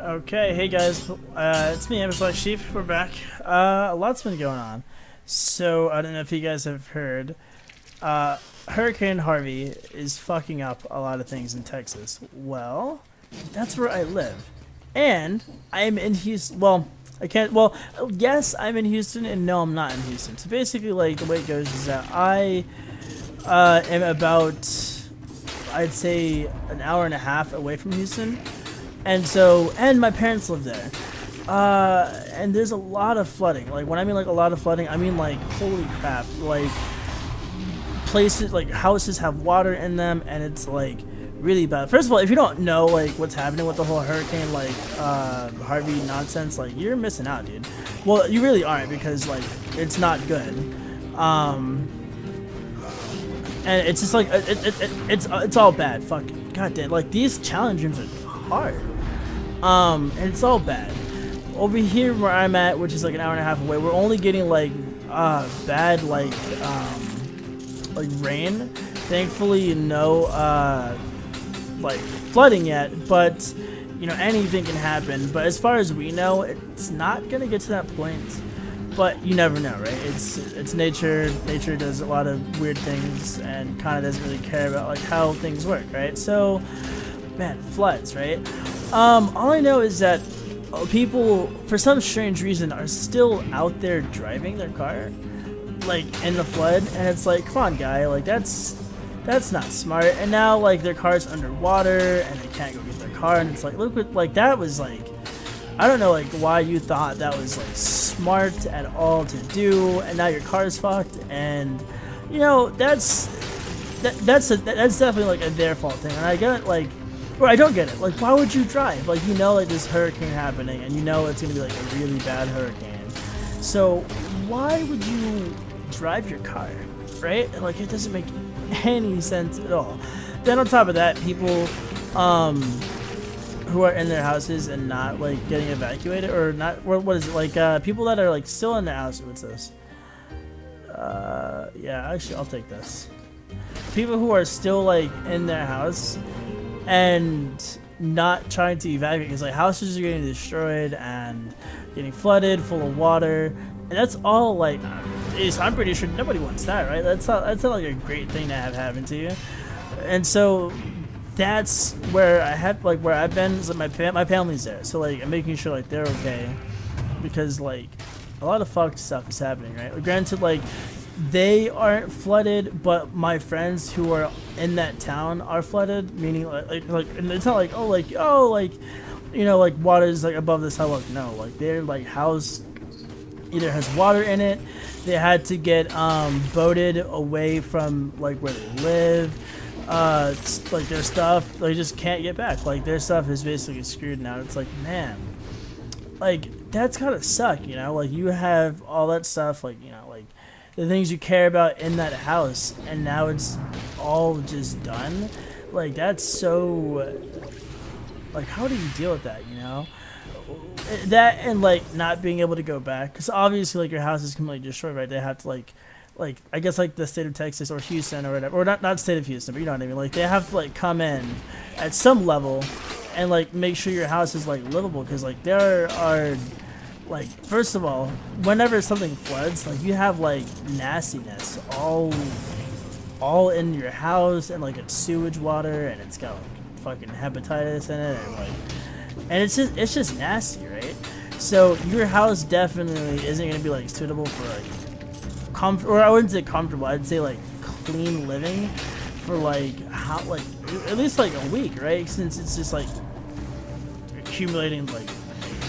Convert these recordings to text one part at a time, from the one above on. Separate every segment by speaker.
Speaker 1: Okay, hey guys, it's me, EpicBlackSheep. We're back. A lot's been going on. So, I don't know if you guys have heard. Hurricane Harvey is fucking up a lot of things in Texas. Well, that's where I live. And I'm in Houston. Well, I can't. Well, yes, I'm in Houston, and no, I'm not in Houston. So basically, like, the way it goes is that I am about, I'd say, an hour and a half away from Houston. And so, and my parents live there. And there's a lot of flooding. Like, when I mean like a lot of flooding, I mean like, holy crap. Like, places, like houses have water in them, and it's like really bad. First of all, if you don't know like what's happening with the whole hurricane, like Harvey nonsense, like you're missing out, dude. Well, you really aren't, because like it's not good. And it's just like it's all bad. Fuck, goddamn. Like these challenge rooms are hard. And it's all bad. Over here where I'm at, which is like an hour and a half away, we're only getting like bad like rain. Thankfully, no like flooding yet, but you know, anything can happen. But as far as we know, it's not gonna get to that point. But you never know, right? It's nature. Nature does a lot of weird things and kind of doesn't really care about like how things work, right? So, man, floods, right? All I know is that people, for some strange reason, are still out there driving their car, like in the flood, and it's like, come on, guy, like that's not smart. And now like their car's underwater, and they can't go get their car, and it's like, look what, like that was like, I don't know like why you thought that was like smart at all to do, and now your car's fucked, and you know that's definitely like a their fault thing, and I get like. Or I don't get it. Like, why would you drive? Like, you know, like this hurricane happening, and you know it's gonna be like a really bad hurricane. So, why would you drive your car, right? Like, it doesn't make any sense at all. Then on top of that, people, who are in their houses and not like getting evacuated, or not, what is it? Like, people that are like still in their house. What's this? Yeah, actually, I'll take this. People who are still like in their house and not trying to evacuate, because like houses are getting destroyed and getting flooded full of water, and that's all like I'm pretty sure nobody wants that, right? That's not like a great thing to have happen to you. And so that's where I have like where I've been, is like my family's there, so like I'm making sure like they're okay, because like a lot of fucked stuff is happening, right? Like, granted, like they aren't flooded, but my friends who are in that town are flooded, meaning like and it's not like like you know, like water's like above the sidewalk. No, like their like house either has water in it, they had to get boated away from like where they live, like their stuff, they just can't get back, like their stuff is basically screwed now. It's like, man, like that's gotta suck, you know, like you have all that stuff, like, you know, like the things you care about in that house, and now it's all just done. Like, that's so, like, how do you deal with that, you know? That, and like not being able to go back, because obviously like your house is completely destroyed, right? They have to like I guess like the state of Texas or Houston or whatever, or not state of Houston, but you know what I mean, like they have to like come in at some level and like make sure your house is like livable, because like there are like, first of all, whenever something floods, like you have like nastiness all in your house, and like it's sewage water, and it's got like fucking hepatitis in it, and like, and it's just nasty, right? So your house definitely isn't gonna be like suitable for like comfort, or I wouldn't say comfortable, I'd say like clean living for like how, like at least like a week, right? Since it's just like accumulating, like,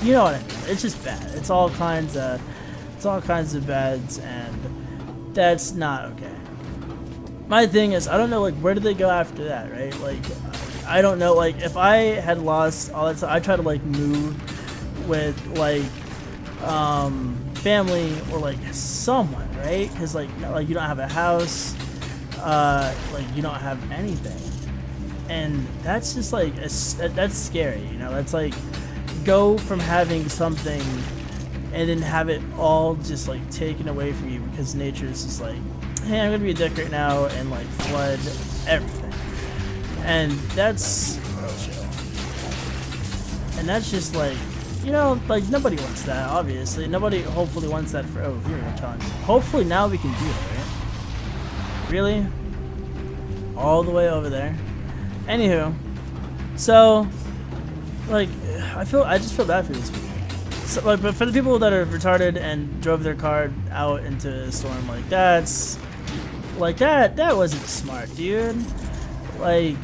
Speaker 1: you know what I mean? It's just bad. It's all kinds of bads, and that's not okay. My thing is, I don't know, like, where do they go after that, right? Like, I don't know, like, if I had lost all that stuff, I try to like move with like family or like someone, right? Because like you don't have a house, like you don't have anything, and that's just like that's scary, you know? That's like, go from having something and then have it all just like taken away from you because nature is just like, hey, I'm gonna be a dick right now and like flood everything. And that's real chill. And that's just like, you know, like nobody wants that, obviously. Nobody hopefully wants that for, oh, here a challenge. Hopefully now we can do it, right? Really? All the way over there. Anywho, so like I just feel bad for these people. So, like, but for the people that are retarded and drove their car out into a storm, like that's like that wasn't smart, dude. Like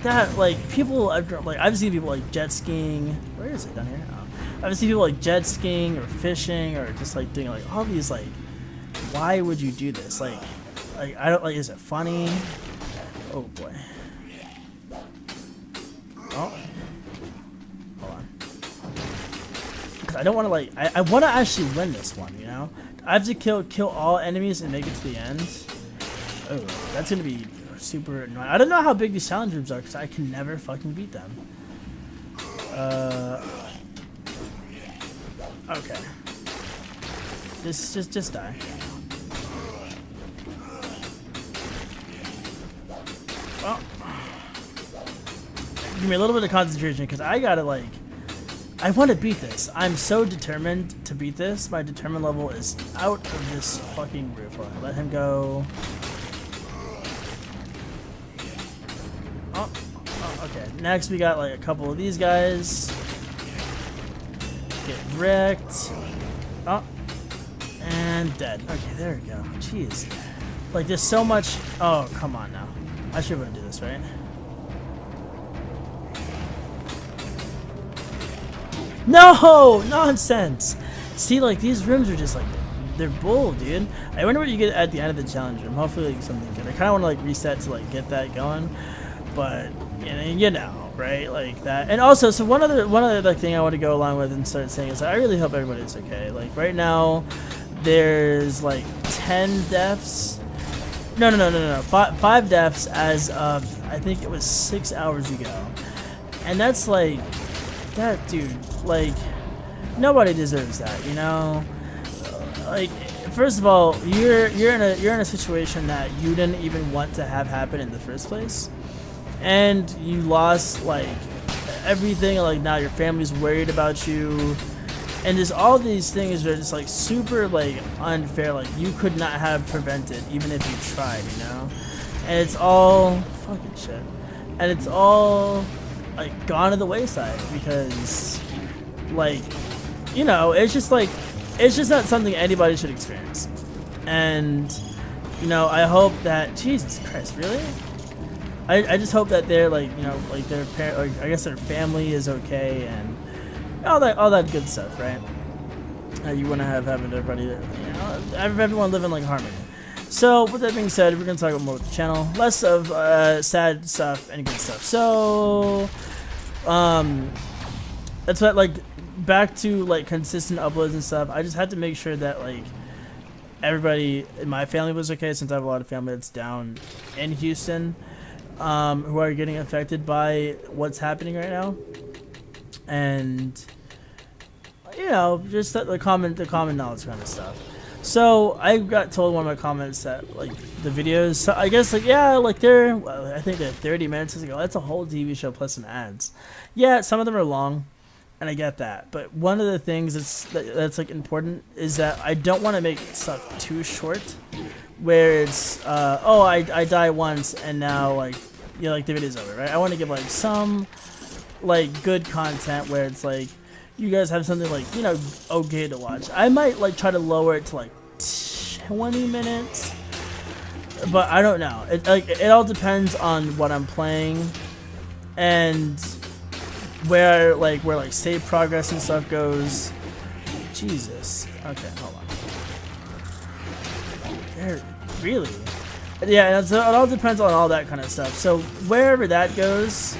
Speaker 1: that, like people like I've seen people like jet skiing. Where is it down here? Oh. I've seen people like jet skiing or fishing or just like doing like all these like. Why would you do this? Like I don't like. Is it funny? Oh boy. Oh. Hold on. Because I don't want to like. I want to actually win this one. You know. I have to kill all enemies and make it to the end. Oh, that's gonna be super annoying. I don't know how big these challenge rooms are because I can never fucking beat them. Okay. Just die. Well, give me a little bit of concentration because I gotta like. I want to beat this. I'm so determined to beat this. My determined level is out of this fucking roof. Hold on, let him go. Oh, okay. Next, we got like a couple of these guys. Get wrecked. Oh, and dead. Okay, there we go. Jeez. Like, there's so much. Oh, come on now. I should be able to do this, right? No! Nonsense! See, like, these rooms are just, like, they're bull, dude. I wonder what you get at the end of the challenge room. Hopefully, like, something good. I kind of want to, like, reset to, like, get that going. But, you know, right? Like, that. And also, so one other like, thing I want to go along with and start saying is I really hope everybody's okay. Like, right now, there's, like, 10 deaths. No. 5 deaths as of, I think it was 6 hours ago. And that's, like... That dude, like, nobody deserves that, you know. Like, first of all, you're in a situation that you didn't even want to have happen in the first place, and you lost like everything. Like now your family's worried about you, and there's all these things that are just like super like unfair. Like you could not have prevented even if you tried, you know. And it's all fucking shit, and it's all. Like gone to the wayside because like you know it's just not something anybody should experience. And you know I hope that Jesus Christ really I just hope that they're like you know like their parent I guess their family is okay and all that good stuff, right? You want to have everybody you know everyone living like harmony. So with that being said, we're gonna talk about more with the channel, less of sad stuff and good stuff. So that's what like back to like consistent uploads and stuff. I just had to make sure that like everybody in my family was okay, since I have a lot of family that's down in Houston who are getting affected by what's happening right now. And you know just the common knowledge kind of stuff. So I got told in one of my comments that like the videos, so I guess like yeah, like I think they're 30 minutes. Ago. That's a whole TV show plus some ads. Yeah, some of them are long, and I get that. But one of the things that's like important is that I don't want to make stuff too short, where it's oh I die once and now like you know like the video's over, right? I want to give like some like good content where it's like. You guys have something like, you know, okay to watch. I might like try to lower it to like 20 minutes, but I don't know. It all depends on what I'm playing and where save progress and stuff goes. Jesus. Okay, hold on. There, really? Yeah, so it all depends on all that kind of stuff. So wherever that goes,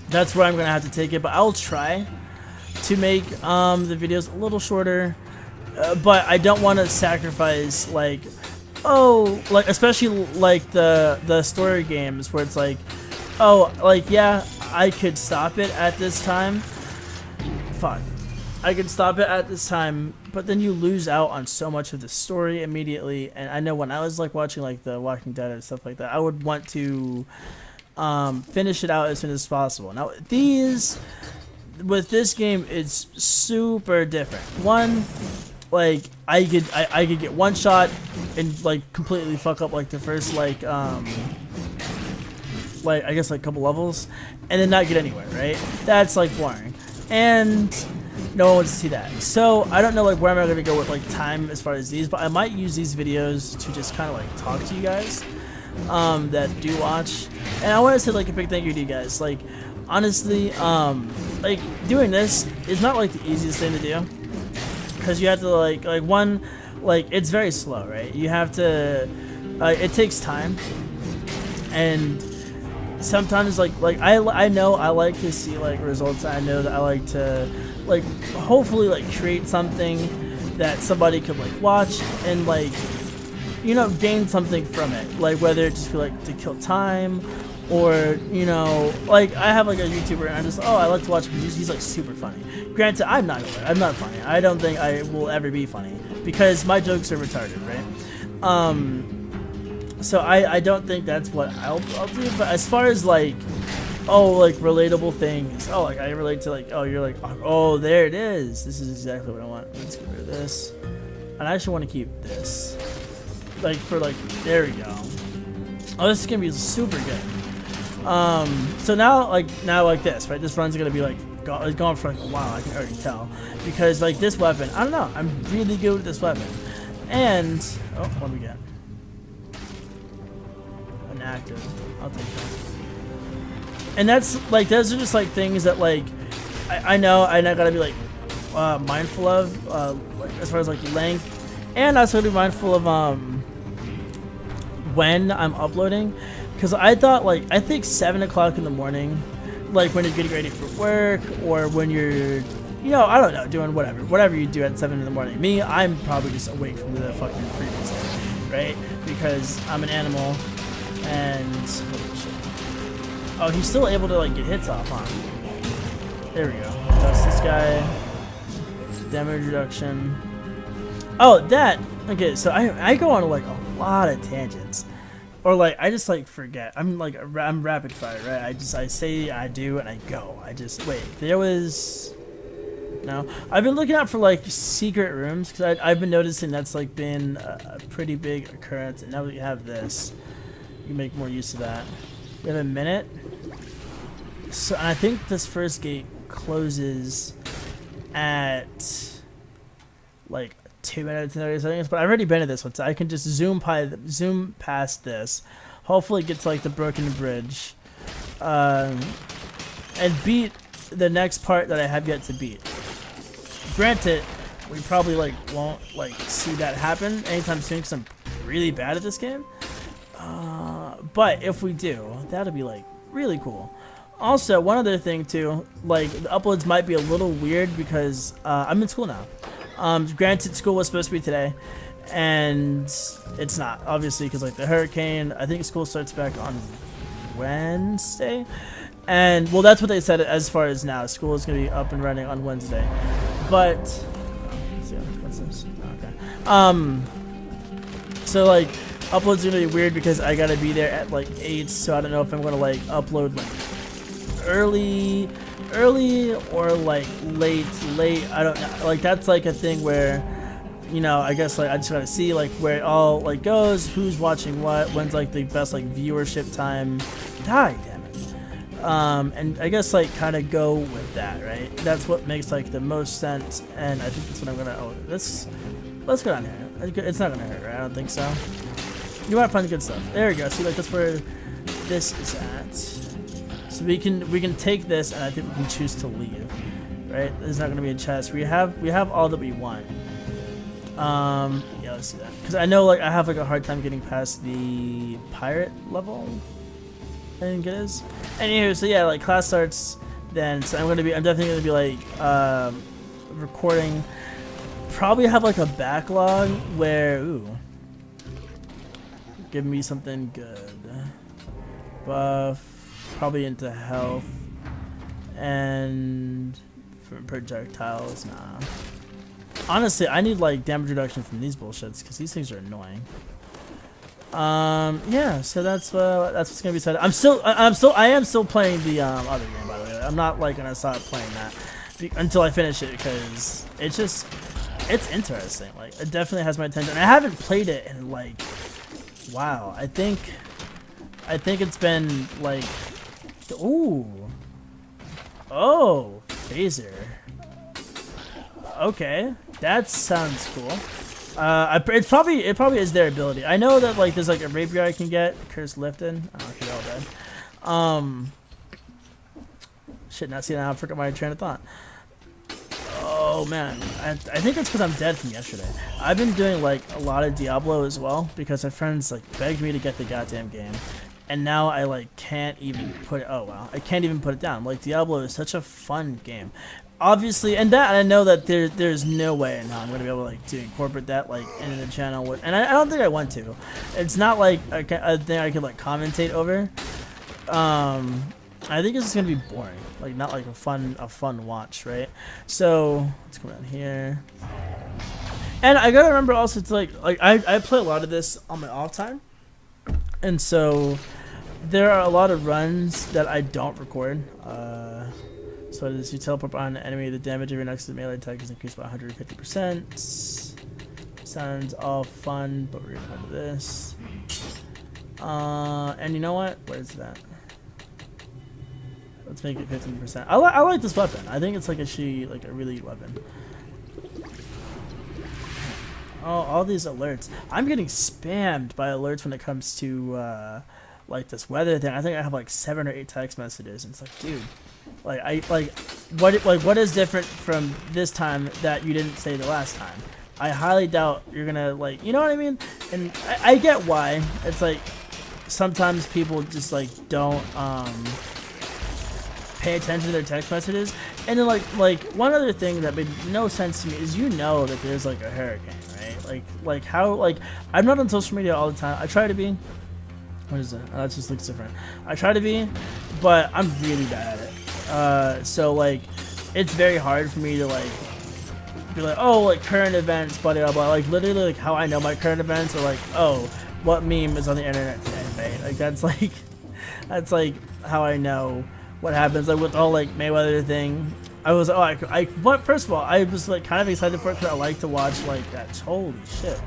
Speaker 1: that's where I'm gonna have to take it, but I'll try to make the videos a little shorter, but I don't want to sacrifice like especially like the story games where it's like yeah I could stop it at this time, I could stop it at this time, but then you lose out on so much of the story immediately. And I know when I was like watching like The Walking Dead and stuff like that, I would want to finish it out as soon as possible. Now with this game, it's super different. One, like I could get one shot and like completely fuck up like the first like I guess like a couple levels, and then not get anywhere, right? That's like boring, and no one wants to see that. So I don't know like where am I going to go with like time as far as these, but I might use these videos to just kind of like talk to you guys that do watch. And I want to say like a big thank you to you guys. Like honestly, like doing this is not like the easiest thing to do, because you have to like one, like it's very slow, right? You have to it takes time, and sometimes like I know I like to see like results. I know that I like to like hopefully like create something that somebody could like watch and like, you know, gain something from it, like whether it just be like to kill time, or you know, like I have like a YouTuber and I just I like to watch him. He's like super funny. Granted, I'm not funny. I don't think I will ever be funny because my jokes are retarded, right? So I don't think that's what I'll do. But as far as like like relatable things, like I relate to like you're like there it is. This is exactly what I want. Let's get rid of this, and I actually want to keep this. Like for like there we go. Oh, this is gonna be super good. So now like this, right? This run's gonna be like gone for like a while. I can already tell because like this weapon, I don't know. I'm really good with this weapon, and what do we get? An active. I'll take that. And that's like those are just like things that like I know I gotta be like mindful of like, as far as like length, and also to be mindful of when I'm uploading, because I think 7 o'clock in the morning, like when you're getting ready for work or when you're, you know, I don't know, doing whatever you do at 7 in the morning. Me, I'm probably just awake from the fucking previous day, right? Because I'm an animal, and he's still able to like get hits off, huh? There we go. That's this guy. Damage reduction. Okay, so I go on like a lot of tangents, or like I just like forget. I'm rapid fire, right? I say I do and I go. I just wait. There was no. I've been looking out for like secret rooms because I've been noticing that's like been a pretty big occurrence, and now that you have this, you can make more use of that. We have a minute. So and I think this first gate closes at like 2 minutes and 30 seconds, but I've already been to this one, so I can just zoom past this, hopefully get to like the broken bridge, and beat the next part that I have yet to beat. Granted, we probably like won't like see that happen anytime soon because I'm really bad at this game, but if we do, that'll be like really cool. Also, one other thing too, like the uploads might be a little weird because I'm in school now. Granted, school was supposed to be today, and it's not, obviously, because like the hurricane. I think school starts back on Wednesday, and well, that's what they said as far as now. School is going to be up and running on Wednesday, but let's see, what's this? Okay. So like uploads are going to be weird because I got to be there at like 8, so I don't know if I'm going to like upload like early or like late. I don't know. Like that's like a thing where, you know, I guess like I just gotta see like where it all like goes, who's watching what, when's like the best like viewership time. Die, damn it. And I guess like kind of go with that, right? That's what makes like the most sense, and I think that's what I'm gonna. Let's go down here. It's not gonna hurt, right? I don't think so. You might find good stuff. There we go. See, like that's where this is at. So we can take this, and I think we can choose to leave, right? There's not going to be a chest. We have all that we want. Yeah, let's see that, because I know like I have like a hard time getting past the pirate level, I think it is. Anywho, so yeah, like class starts then, so I'm definitely gonna be like recording. Probably have like a backlog where give me something good. Buff. Probably into health and from projectiles. Nah. Honestly, I need like damage reduction from these bullshits because these things are annoying. Yeah, so that's what's gonna be said. I am still playing the other game, by the way. I'm not like gonna stop playing that until I finish it, because it's interesting. Like, it definitely has my attention. I haven't played it in like, wow, I think it's been like, ooh, oh, phaser. Okay, that sounds cool. It probably is their ability. I know that like there's like a rapier I can get. Curse lifted. Oh, okay, all dead. Shit, not seeing how I forgot my train of thought. Oh man, I think it's because I'm dead from yesterday. I've been doing like a lot of Diablo as well because my friends like begged me to get the goddamn game, and now I like can't even put it. Oh wow, I can't even put it down. Like, Diablo is such a fun game. Obviously, and I know that there's no way in hell I'm gonna be able to like to incorporate that like into the channel, and I don't think I want to. It's not like a thing I could like commentate over. I think it's just gonna be boring, like not like a fun watch, right? So let's come down here, and I gotta remember also to like I play a lot of this on my off time, and so there are a lot of runs that I don't record. So as you teleport on an enemy, the damage of your next melee attack is increased by 150%. Sounds all fun, but we're gonna go to this. And you know what? What is that? Let's make it 15%. I like this weapon. I think it's like a really weapon. Oh, all these alerts. I'm getting spammed by alerts when it comes to like this weather thing. I think I have like 7 or 8 text messages, and it's like, dude. What is different from this time that you didn't say the last time? I highly doubt you're gonna like, you know what I mean? And I get why. It's like sometimes people just like don't pay attention to their text messages. And then like one other thing that made no sense to me is, you know, that there's like a hurricane, right? Like how, like, I'm not on social media all the time. I try to be. What is it? Oh, that just looks different. I try to be, but I'm really bad at it. So like, it's very hard for me to like be like, oh, like current events, blah blah blah. Like literally, like how I know my current events are like, oh, what meme is on the internet today, right? Like that's like how I know what happens. Like with the whole like Mayweather thing, I was first of all, I was like kind of excited for it because I like to watch like that. Holy shit,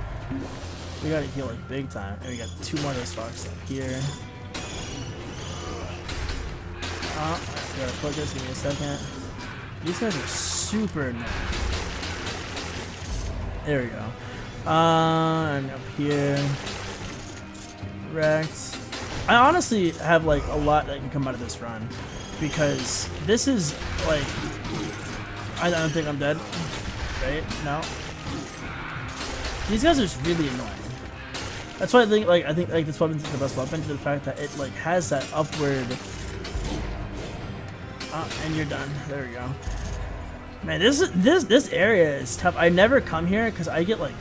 Speaker 1: we gotta heal like big time, and we got 2 more of those foxes up here. I gotta focus, give me a second. These guys are super annoying. There we go. And up here. Wrecked. I honestly have like a lot that can come out of this run, because this is like, I don't think I'm dead. Right? No. These guys are just really annoying. That's why I think like this weapon's the best weapon, to the fact that it like has that upward. And you're done. There we go. Man, this area is tough. I never come here because I get like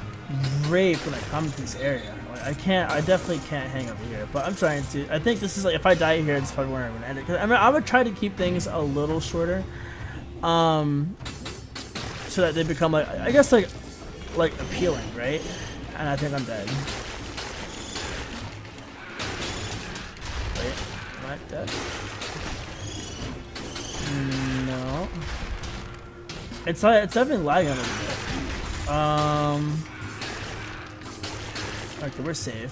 Speaker 1: raped when I come to this area. Like, I definitely can't hang over here. But I'm trying to. I think this is like, if I die here, it's probably where I'm gonna end it. Cause I mean, I would try to keep things a little shorter, so that they become like, I guess like appealing, right? And I think I'm dead. Wait, am I dead? No. It's definitely lagging a little bit. Okay, we're safe.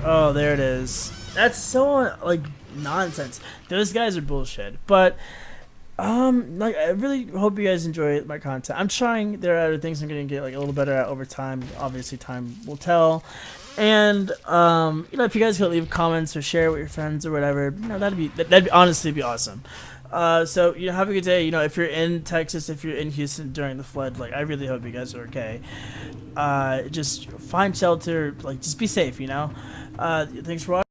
Speaker 1: Oh, there it is. That's so like nonsense. Those guys are bullshit. But like, I really hope you guys enjoy my content. I'm trying. There are other things I'm gonna get like a little better at over time. Obviously, time will tell. And you know, if you guys could leave comments or share with your friends or whatever, you know, that'd honestly be awesome. So you know, have a good day. You know, if you're in Texas, if you're in Houston during the flood, like, I really hope you guys are okay. Just find shelter. Like, just be safe. You know. Thanks for watching.